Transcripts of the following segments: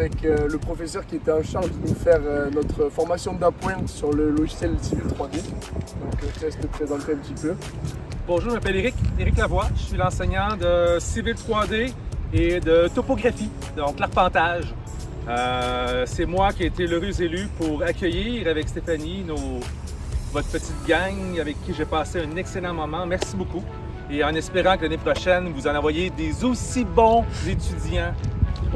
avec le professeur qui était en charge de nous faire notre formation d'appoint sur le logiciel Civil 3D. Donc je te laisse te présenter un petit peu. Bonjour, je m'appelle Éric Lavoie. Je suis l'enseignant de Civil 3D et de topographie, donc l'arpentage. C'est moi qui ai été l'heureux élu pour accueillir avec Stéphanie votre petite gang avec qui j'ai passé un excellent moment. Merci beaucoup. Et en espérant que l'année prochaine, vous en envoyez des aussi bons étudiants,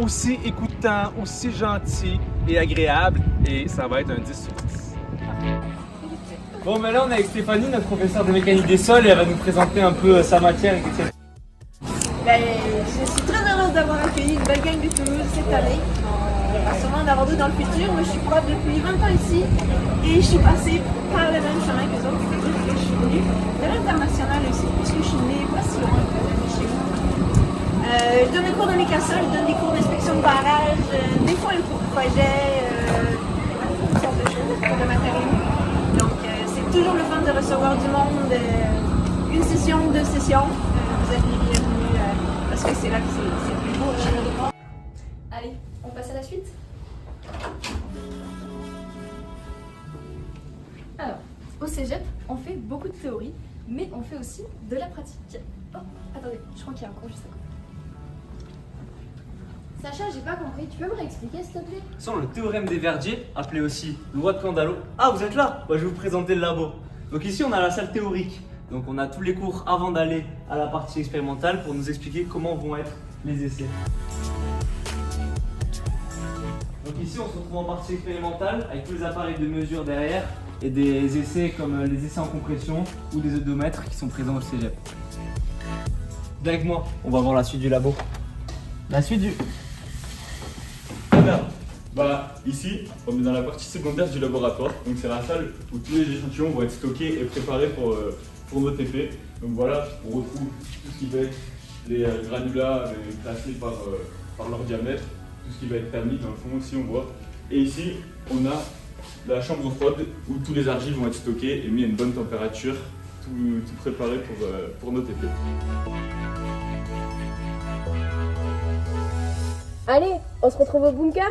aussi écoutants, aussi gentils et agréables. Et ça va être un 10 sur 10. Bon, mais là, on est avec Stéphanie, notre professeure de mécanique des sols, et elle va nous présenter un peu sa matière. Je suis très heureuse d'avoir accueilli une belle gang de Toulouse cette année. Il y aura sûrement d'avoir d'autres dans le futur, mais je suis prof depuis 20 ans ici et je suis passée par le même chemin que les autres, c'est-à-dire que je suis venue de l'international aussi, puisque je suis née pas si loin que chez moi. Je donne des cours de mécasol, je donne des cours d'inspection de barrage, des fois un cours de projet, toutes sortes de choses, cours de matériaux. Donc c'est toujours le fun de recevoir du monde, une session, deux sessions. Vous êtes les bienvenus parce que c'est là que c'est le plus beau. Allez, on passe à la suite. Alors, au cégep, on fait beaucoup de théorie, mais on fait aussi de la pratique. Oh, attendez, je crois qu'il y a un cours juste à côté. Sacha, j'ai pas compris, tu peux me réexpliquer s'il te plaît? Sans le théorème des Verdier, appelé aussi loi de Candalo. Ah, vous êtes là? Je vais vous présenter le labo. Donc ici, on a la salle théorique. Donc on a tous les cours avant d'aller à la partie expérimentale pour nous expliquer comment vont être les essais. Donc ici, on se retrouve en partie expérimentale avec tous les appareils de mesure derrière et des essais comme les essais en compression ou des odomètres qui sont présents au cégep. Viens avec moi, on va voir la suite du labo. La suite du... Ici, on est dans la partie secondaire du laboratoire. Donc c'est la salle où tous les échantillons vont être stockés et préparés pour nos TP. Donc voilà, on retrouve tout ce qui va être les granulats classés par leur diamètre, tout ce qui va être thermique dans le fond aussi on voit. Et ici, on a la chambre froide où tous les argiles vont être stockés et mis à une bonne température, tout préparé pour nos TP. Allez, on se retrouve au bunker.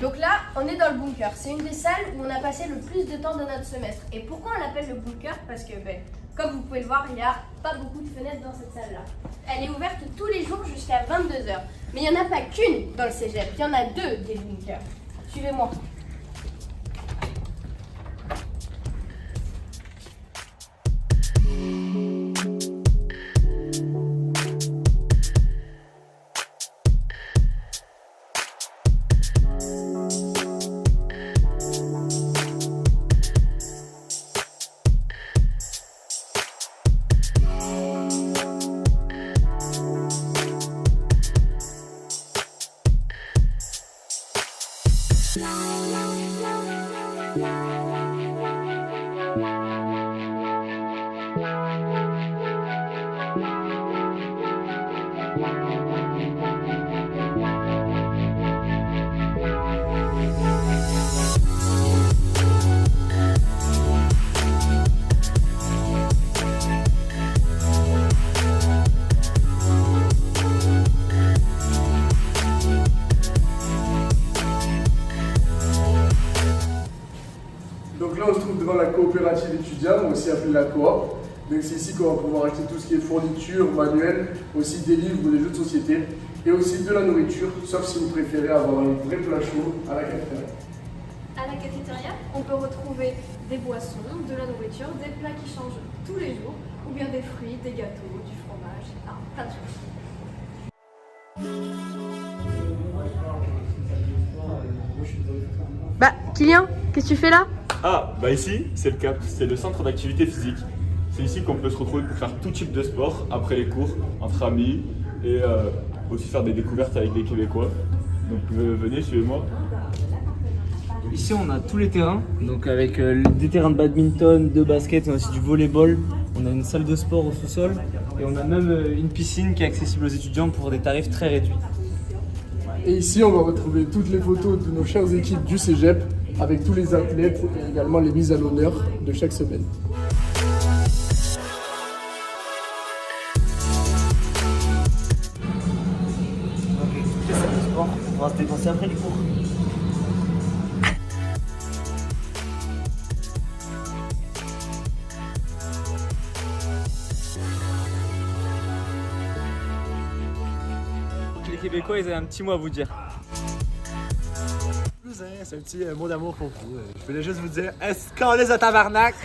Donc là, on est dans le bunker. C'est une des salles où on a passé le plus de temps de notre semestre. Et pourquoi on l'appelle le bunker? Parce que, comme vous pouvez le voir, il n'y a pas beaucoup de fenêtres dans cette salle-là. Elle est ouverte tous les jours jusqu'à 22 h. Mais il n'y en a pas qu'une dans le cégep, il y en a deux des bunkers. Suivez-moi. Donc là on se trouve devant la coopérative étudiante, aussi appelée la coop. Donc c'est ici qu'on va pouvoir acheter tout ce qui est fourniture, manuel, aussi des livres ou des jeux de société, et aussi de la nourriture, sauf si vous préférez avoir un vrai plat chaud à la cafétéria. À la cafétéria, on peut retrouver des boissons, de la nourriture, des plats qui changent tous les jours, ou bien des fruits, des gâteaux, du fromage, plein de choses. Kylian, qu'est-ce que tu fais là? Ici, c'est le CAP, c'est le centre d'activité physique. C'est ici qu'on peut se retrouver pour faire tout type de sport après les cours, entre amis, et aussi faire des découvertes avec des Québécois. Donc venez, suivez-moi. Ici, on a tous les terrains, donc avec des terrains de badminton, de basket, on a aussi du volleyball. On a une salle de sport au sous-sol et on a même une piscine qui est accessible aux étudiants pour des tarifs très réduits. Et ici, on va retrouver toutes les photos de nos chères équipes du cégep, avec tous les athlètes et également les mises à l'honneur de chaque semaine. fait penser après les cours. Les Québécois, ils ont un petit mot à vous dire. C'est un petit mot d'amour pour vous. Je voulais juste vous dire, est-ce qu'on laisse de tabarnak?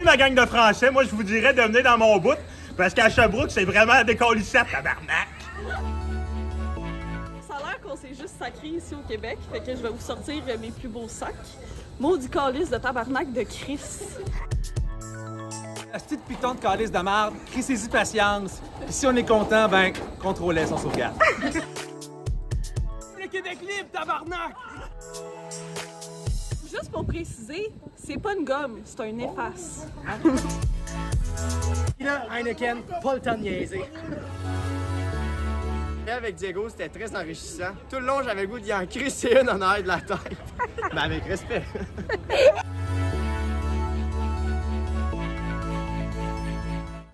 La gang de français, moi je vous dirais de venir dans mon bout, parce qu'à Sherbrooke, c'est vraiment décollissant, tabarnak! Ça a l'air qu'on s'est juste sacré ici au Québec, fait que je vais vous sortir mes plus beaux sacs. Maudit calice de tabarnak de Chris. La petite piton de calice de marde, crissez-y patience. Puis si on est content, ben, contrôlez son sauvegarde. Le Québec libre, tabarnak! Juste pour préciser, c'est pas une gomme, c'est un efface. Là, Heineken, pas le temps de niaiser. Avec Diego, c'était très enrichissant. Tout le long, j'avais le goût d'y en crisser une en arrière de la tête. Mais avec respect.